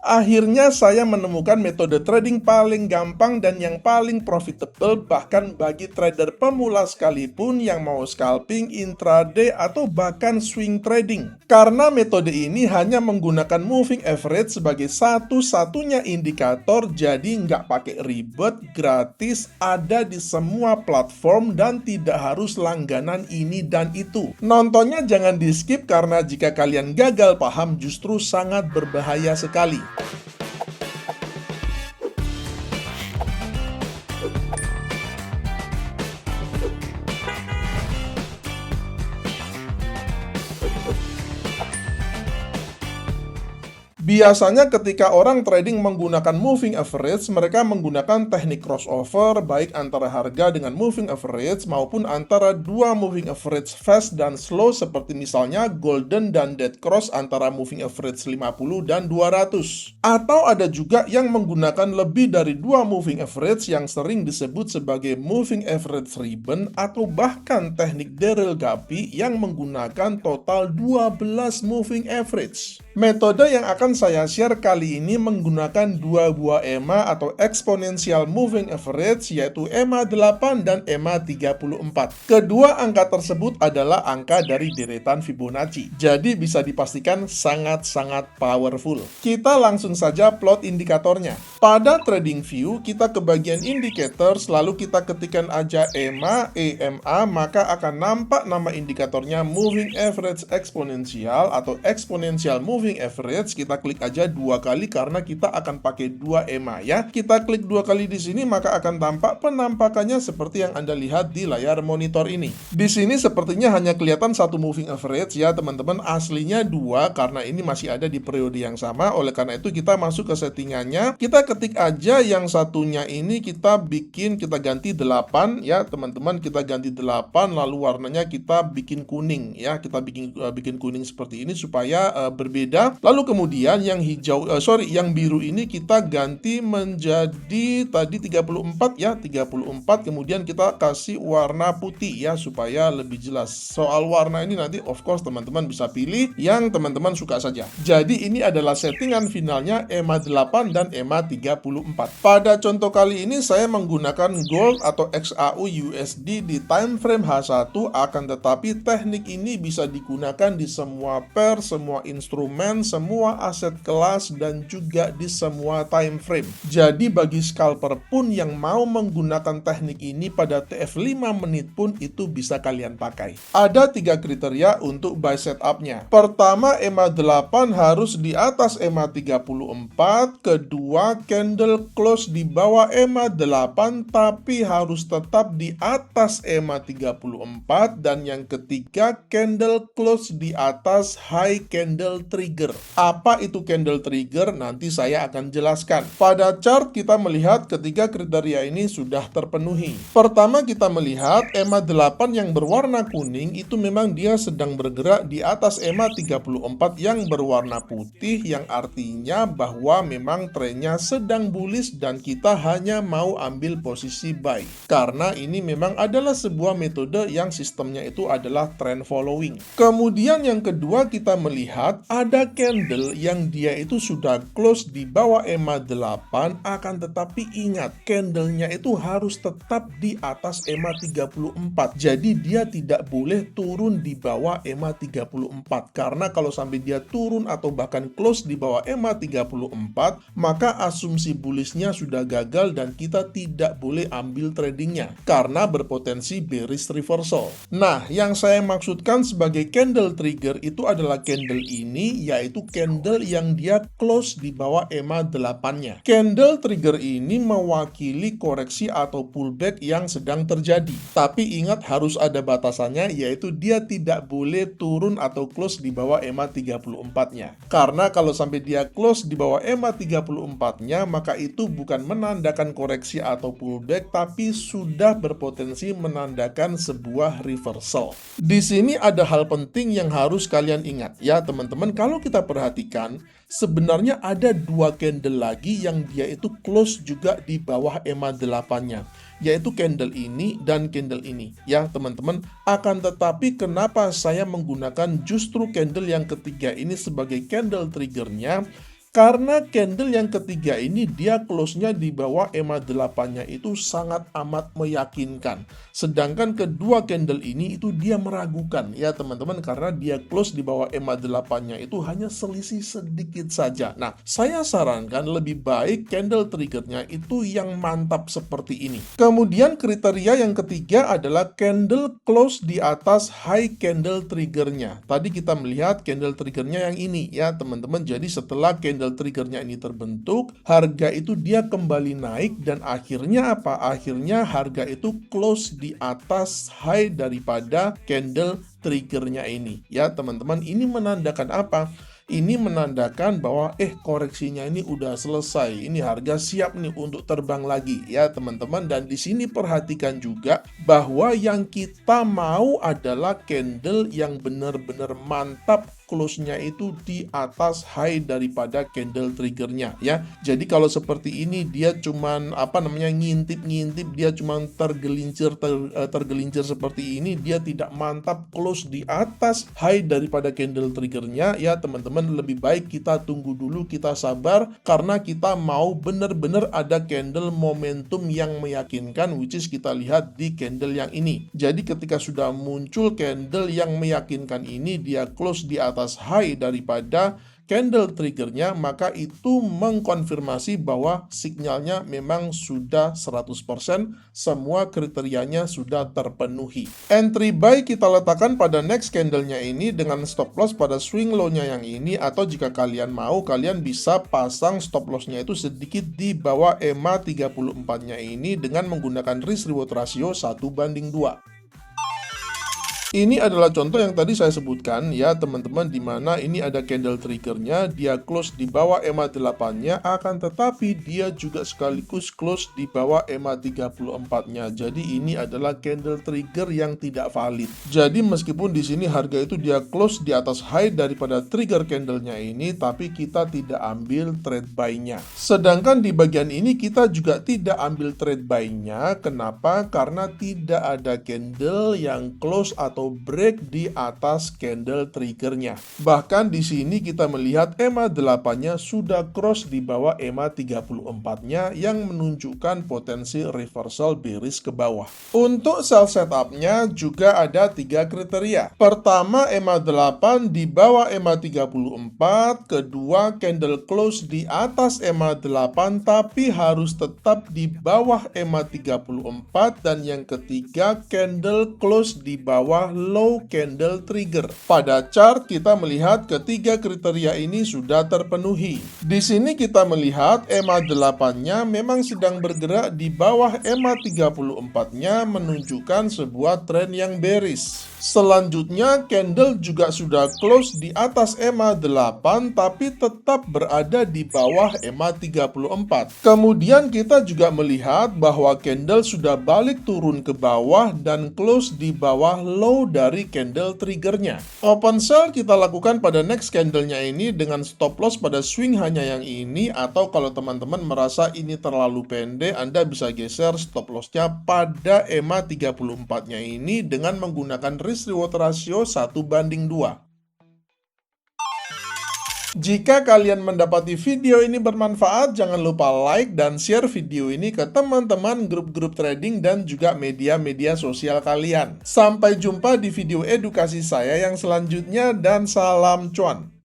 Akhirnya saya menemukan metode trading paling gampang dan yang paling profitable bahkan bagi trader pemula sekalipun yang mau scalping, intraday, atau bahkan swing trading. Karena metode ini hanya menggunakan moving average sebagai satu-satunya indikator, jadi nggak pakai ribet, gratis, ada di semua platform dan tidak harus langganan ini dan itu. Nontonnya jangan di skip karena jika kalian gagal paham justru sangat berbahaya sekali. Biasanya ketika orang trading menggunakan moving average, mereka menggunakan teknik crossover baik antara harga dengan moving average maupun antara dua moving average fast dan slow seperti misalnya golden dan dead cross antara moving average 50 dan 200. Atau ada juga yang menggunakan lebih dari dua moving average yang sering disebut sebagai moving average ribbon atau bahkan teknik Darrell Guppy yang menggunakan total 12 moving average. Metode yang akan saya share kali ini menggunakan dua buah EMA atau Exponential Moving Average yaitu EMA 8 dan EMA 34. Kedua angka tersebut adalah angka dari deretan Fibonacci. Jadi bisa dipastikan sangat-sangat powerful. Kita langsung saja plot indikatornya. Pada TradingView, kita ke bagian indicators lalu kita ketikkan aja EMA, EMA, maka akan nampak nama indikatornya Moving Average Exponential atau Exponential Moving Average. Kita klik aja dua kali karena kita akan pakai dua EMA ya. Kita klik dua kali di sini maka akan tampak penampakannya seperti yang Anda lihat di layar monitor ini. Di sini sepertinya hanya kelihatan satu moving average ya teman-teman, aslinya dua karena ini masih ada di periode yang sama. Oleh karena itu kita masuk ke settingannya, kita ketik aja yang satunya ini kita ganti 8 ya teman-teman, kita ganti 8 lalu warnanya kita bikin kuning ya, kita bikin kuning seperti ini supaya berbeda. Lalu kemudian yang yang biru ini kita ganti menjadi tadi 34 ya, 34, kemudian kita kasih warna putih ya supaya lebih jelas. Soal warna ini nanti of course teman-teman bisa pilih yang teman-teman suka saja. Jadi ini adalah settingan finalnya EMA 8 dan EMA 34. Pada contoh kali ini saya menggunakan gold atau XAU USD di time frame H1, akan tetapi teknik ini bisa digunakan di semua pair, semua instrumen, semua aset kelas, dan juga di semua time frame. Jadi bagi scalper pun yang mau menggunakan teknik ini pada TF 5 menit pun itu bisa kalian pakai. Ada 3 kriteria untuk buy setupnya. Pertama, EMA 8 harus di atas EMA 34. Kedua, candle close di bawah EMA 8 tapi harus tetap di atas EMA 34. Dan yang ketiga, candle close di atas high candle trigger. Apa itu candle trigger? Nanti saya akan jelaskan. Pada chart kita melihat ketiga kriteria ini sudah terpenuhi. Pertama kita melihat EMA 8 yang berwarna kuning itu memang dia sedang bergerak di atas EMA 34 yang berwarna putih, yang artinya bahwa memang trennya sedang bullish dan kita hanya mau ambil posisi buy. Karena ini memang adalah sebuah metode yang sistemnya itu adalah trend following. Kemudian yang kedua kita melihat ada candle yang dia itu sudah close di bawah EMA 8, akan tetapi ingat candlenya itu harus tetap di atas EMA 34. Jadi dia tidak boleh turun di bawah EMA 34 karena kalau sampai dia turun atau bahkan close di bawah EMA 34 maka asumsi bullishnya sudah gagal dan kita tidak boleh ambil tradingnya karena berpotensi bearish reversal. Nah, yang saya maksudkan sebagai candle trigger itu adalah candle ini, yaitu candle yang dia close di bawah EMA 8-nya. Candle trigger ini mewakili koreksi atau pullback yang sedang terjadi. Tapi ingat harus ada batasannya, yaitu dia tidak boleh turun atau close di bawah EMA 34-nya. Karena kalau sampai dia close di bawah EMA 34-nya, maka itu bukan menandakan koreksi atau pullback, tapi sudah berpotensi menandakan sebuah reversal. Di sini ada hal penting yang harus kalian ingat ya teman-teman. Kalau kita perhatikan, sebenarnya ada dua candle lagi yang dia itu close juga di bawah EMA 8-nya, yaitu candle ini dan candle ini ya teman-teman. Akan tetapi kenapa saya menggunakan justru candle yang ketiga ini sebagai candle triggernya? Karena candle yang ketiga ini dia close-nya di bawah EMA 8-nya itu sangat amat meyakinkan. Sedangkan kedua candle ini itu dia meragukan ya teman-teman, karena dia close di bawah EMA 8-nya itu hanya selisih sedikit saja. Nah, saya sarankan lebih baik candle triggernya itu yang mantap seperti ini. Kemudian kriteria yang ketiga adalah candle close di atas high candle triggernya. Tadi kita melihat candle triggernya yang ini ya teman-teman. Jadi setelah candle triggernya ini terbentuk, harga itu dia kembali naik dan akhirnya apa? Akhirnya harga itu close di atas high daripada candle triggernya ini. Ya teman-teman, ini menandakan apa? Ini menandakan bahwa koreksinya ini udah selesai. Ini harga siap nih untuk terbang lagi ya teman-teman. Dan di sini perhatikan juga bahwa yang kita mau adalah candle yang benar-benar mantap, close-nya itu di atas high daripada candle triggernya ya. Jadi kalau seperti ini dia cuman ngintip-ngintip, dia cuman tergelincir seperti ini, dia tidak mantap close di atas high daripada candle triggernya ya teman-teman. Lebih baik kita tunggu dulu, kita sabar, karena kita mau benar-benar ada candle momentum yang meyakinkan, which is kita lihat di candle yang ini. Jadi ketika sudah muncul candle yang meyakinkan ini, dia close di atas high daripada candle triggernya, maka itu mengkonfirmasi bahwa sinyalnya memang sudah 100%, semua kriterianya sudah terpenuhi. Entry buy kita letakkan pada next candlenya ini dengan stop loss pada swing low-nya yang ini, atau jika kalian mau, kalian bisa pasang stop loss-nya itu sedikit di bawah EMA 34-nya ini dengan menggunakan risk reward ratio 1:2. Ini adalah contoh yang tadi saya sebutkan ya teman-teman, di mana ini ada candle triggernya, dia close di bawah EMA 8-nya, akan tetapi dia juga sekaligus close di bawah EMA 34-nya. Jadi ini adalah candle trigger yang tidak valid. Jadi meskipun di sini harga itu dia close di atas high daripada trigger candlenya ini, tapi kita tidak ambil trade buy-nya. Sedangkan di bagian ini kita juga tidak ambil trade buy-nya. Kenapa? Karena tidak ada candle yang close atau break di atas candle triggernya. Bahkan di sini kita melihat EMA 8-nya sudah cross di bawah EMA 34-nya yang menunjukkan potensi reversal bearish ke bawah. Untuk sell setup-nya juga ada 3 kriteria. Pertama, EMA 8 di bawah EMA 34, kedua candle close di atas EMA 8 tapi harus tetap di bawah EMA 34, dan yang ketiga candle close di bawah low candle trigger. Pada chart kita melihat ketiga kriteria ini sudah terpenuhi. Di sini kita melihat EMA 8-nya memang sedang bergerak di bawah EMA 34-nya, menunjukkan sebuah tren yang bearish. Selanjutnya candle juga sudah close di atas EMA 8 tapi tetap berada di bawah EMA 34. Kemudian kita juga melihat bahwa candle sudah balik turun ke bawah dan close di bawah low dari candle triggernya. Open sell kita lakukan pada next candlenya ini dengan stop loss pada swing hanya yang ini, atau kalau teman-teman merasa ini terlalu pendek, Anda bisa geser stop lossnya pada EMA 34-nya ini dengan menggunakan risk reward ratio 1:2. Jika kalian mendapati video ini bermanfaat, jangan lupa like dan share video ini ke teman-teman, grup-grup trading, dan juga media-media sosial kalian. Sampai jumpa di video edukasi saya yang selanjutnya, dan salam cuan.